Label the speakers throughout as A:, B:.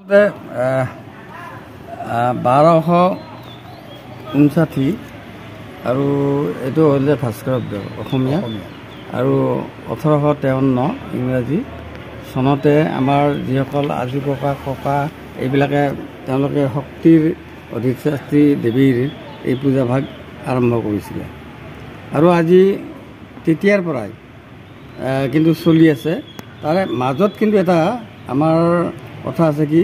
A: 1259 আৰু এইটো হ'ল ভাস্কৰব্দ অসমীয়া আৰু 1853 ইংৰাজী চনতে আমাৰ যিসকল আজু ককা এইবিলাকে তেওঁলোকে শক্তিৰ অধিষ্ঠাত্ৰী দেৱীৰ এই পূজাভাগ আৰম্ভ কৰিছিলে আৰু আজি তেতিয়াৰ পৰাই কিন্তু চলি আছে। তাৰে মাজত কিন্তু এটা আমাৰ কথা আছে কি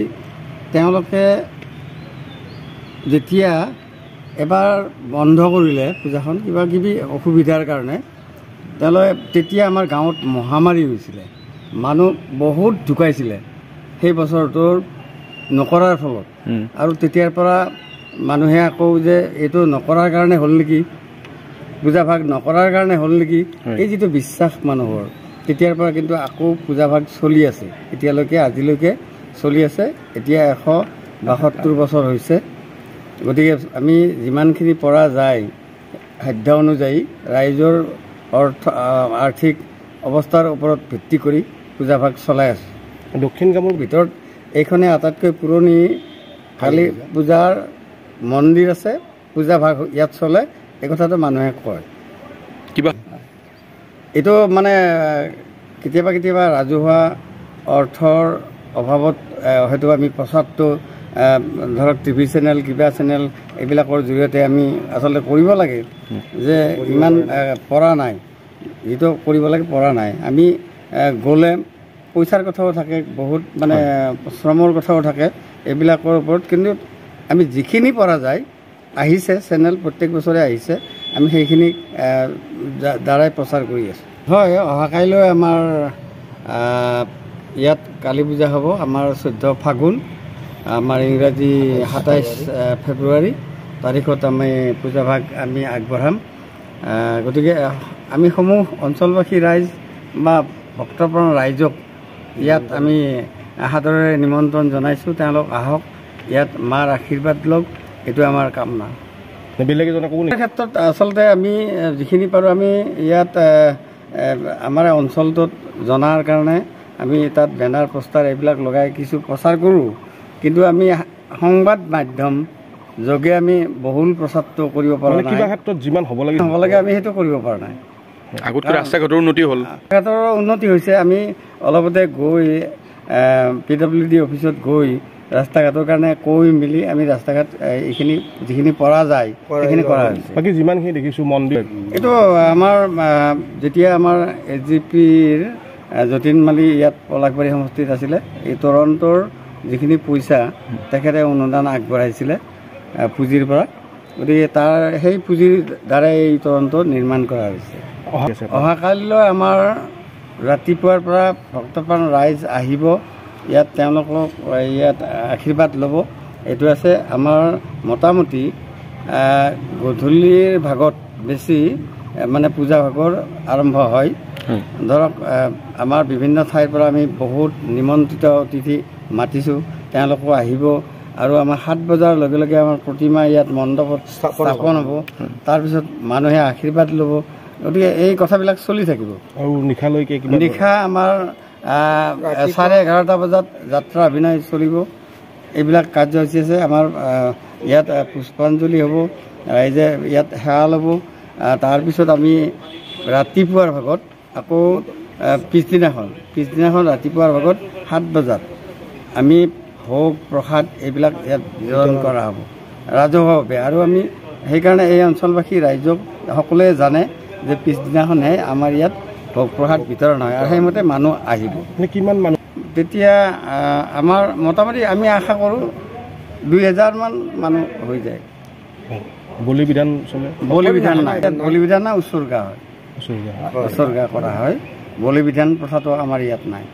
A: তেওঁলোকে যেতিয়া এবাৰ বন্ধ কৰিলে পূজাখন কিবা কিবি অসুবিধাৰ কাৰণে তেওঁলোকে তেতিয়া আমাৰ গাঁৱত মহামাৰী হৈছিলে, মানুহ বহুত ঢুকাইছিলে সেই বছৰটোৰ নকৰাৰ ফলত। আৰু তেতিয়াৰ পৰা মানুহে আকৌ যে এইটো নকৰাৰ কাৰণে হ'ল নেকি, পূজাভাগ নকৰাৰ কাৰণে হ'ল নেকি, এই যিটো বিশ্বাস মানুহৰ তেতিয়াৰ পৰা কিন্তু আকৌ পূজাভাগ চলি আছে এতিয়ালৈকে, আজিলৈকে চলি আছে। এতিয়া 172 বছৰ হৈছে। গতিকে আমি যিমানখিনি পৰা যায় সাধ্য অনুযায়ী ৰাইজৰ আৰ্থিক অৱস্থাৰ ওপৰত ভিত্তি কৰি পূজাভাগ চলাই আছে।
B: দক্ষিণ গামৰ
A: ভিতৰত এইখনে আটাইতকৈ পুৰণি কালী পূজাৰ মন্দিৰ আছে, পূজাভাগ ইয়াত চলে, এই কথাটো মানুহে কয়।
B: কিবা
A: এইটো মানে কেতিয়াবা কেতিয়াবা ৰাজহুৱা অৰ্থৰ অভাৱত হয়তো আমি প্ৰচাৰটো ধৰক টিভি চেনেল কিবা চেনেল এইবিলাকৰ জৰিয়তে আমি আচলতে কৰিব লাগে যে ইমান পৰা নাই, যিটো কৰিব লাগে পৰা নাই। আমি গ'লে পইচাৰ কথাও থাকে, বহুত মানে শ্ৰমৰ কথাও থাকে এইবিলাকৰ ওপৰত, কিন্তু আমি যিখিনি পৰা যায় আহিছে চেনেল প্ৰত্যেক বছৰে আহিছে, আমি সেইখিনি দ্বাৰাই প্ৰচাৰ কৰি আছোঁ। হয়, অহাকাইলৈ আমাৰ ইয়াত কালী পূজা হ'ব, আমাৰ 14 ফাগুন, আমাৰ ইংৰাজী 27 ফেব্ৰুৱাৰী তাৰিখত আমি পূজাভাগ আমি আগবঢ়াম। গতিকে আমি সমূহ অঞ্চলবাসী ৰাইজ বা ভক্তপ্ৰাণ ৰাইজক ইয়াত আমি সাদৰেৰে নিমন্ত্ৰণ জনাইছোঁ, তেওঁলোক আহক, ইয়াত মাৰ আশীৰ্বাদ লওক, এইটো আমাৰ কামনা।
B: বেলেগে জনা ক'ব নেকি?
A: ক্ষেত্ৰত আচলতে আমি যিখিনি পাৰোঁ আমি ইয়াত আমাৰ অঞ্চলটোত জনাৰ কাৰণে আমি তাত বেনাৰ পোষ্টাৰ এইবিলাক লগাই কিছু প্ৰচাৰ কৰোঁ, কিন্তু আমি সংবাদ মাধ্যম যোগে আমি বহুল প্ৰচাৰটো কৰিব পৰা নাই।
B: কিবা ক্ষেত্ৰত যিমান হ'ব লাগে
A: আমি সেইটো কৰিব পৰা নাই।
B: আগতকৈ ৰাস্তা ঘাটৰ উন্নতি হ'ল,
A: ৰাস্তা ঘাটৰ উন্নতি হৈছে। আমি অলপতে গৈ PWD অফিচত গৈ ৰাস্তা ঘাটৰ কাৰণে কৈ মেলি আমি ৰাস্তা ঘাট এইখিনি যিখিনি পৰা যায় সেইখিনি কৰা হৈছে।
B: বাকী যিমানখিনি দেখিছোঁ মন্দিৰ
A: এইটো আমাৰ যেতিয়া আমাৰ SGPৰ যতীন মালি ইয়াত পলাশবাৰী সমষ্টিত আছিলে, এই তৰণটোৰ যিখিনি পইচা তেখেতে অনুদান আগবঢ়াইছিলে পুঁজিৰ পৰা, গতিকে তাৰ সেই পুঁজিৰ দ্বাৰাই এই তৰণটো নিৰ্মাণ কৰা হৈছে। অহাকালিলৈ আমাৰ ৰাতিপুৱাৰ পৰা ভক্তপ্ৰাণ ৰাইজ আহিব, ইয়াত তেওঁলোকক ইয়াত আশীৰ্বাদ ল'ব। এইটো আছে আমাৰ মোটামুটি গধূলিৰ ভাগত বেছি মানে পূজা ভাগৰ আৰম্ভ হয়। ধৰক আমাৰ বিভিন্ন ঠাইৰ পৰা আমি বহুত নিমন্ত্ৰিত অতিথি মাতিছোঁ, তেওঁলোকো আহিব আৰু আমাৰ 7 বজাৰ লগে লগে আমাৰ প্ৰতিমা ইয়াত মণ্ডপত স্থাপন হ'ব, তাৰপিছত মানুহে আশীৰ্বাদ ল'ব। গতিকে এই কথাবিলাক চলি থাকিব।
B: আৰু নিশালৈকে
A: নিশা আমাৰ 11:30 বজাত যাত্ৰা অভিনয় চলিব। এইবিলাক কাৰ্যসূচী আছে আমাৰ ইয়াত। পুষ্পাঞ্জলি হ'ব, ৰাইজে ইয়াত সেৱা ল'ব। তাৰপিছত আমি ৰাতিপুৱাৰ ভাগত আকৌ পিছদিনাখন ৰাতিপুৱাৰ ভাগত 7 বজাত আমি ভোগ প্ৰসাদ এইবিলাক ইয়াত বিতৰণ কৰা হ'ব ৰাজহুৱাভাৱে। আৰু আমি সেইকাৰণে এই অঞ্চলবাসী ৰাইজক সকলোৱে জানে যে পিছদিনাখনহে আমাৰ ইয়াত ভোগ প্ৰসাদ বিতৰণ হয়, আৰু সেইমতে মানুহ আহিব।
B: কিমান মানুহ তেতিয়া
A: আমাৰ মোটামুটি আমি আশা কৰোঁ 2000 মান মানুহ হৈ যায়।
B: বলি বিধান চলে?
A: বলি বিধান নাই, বলি বিধান নাই, উৎসৰ্গা হয়, উৎসৰ্গা কৰা হয়। বলি বিধান প্ৰথাটো আমাৰ ইয়াত নাই।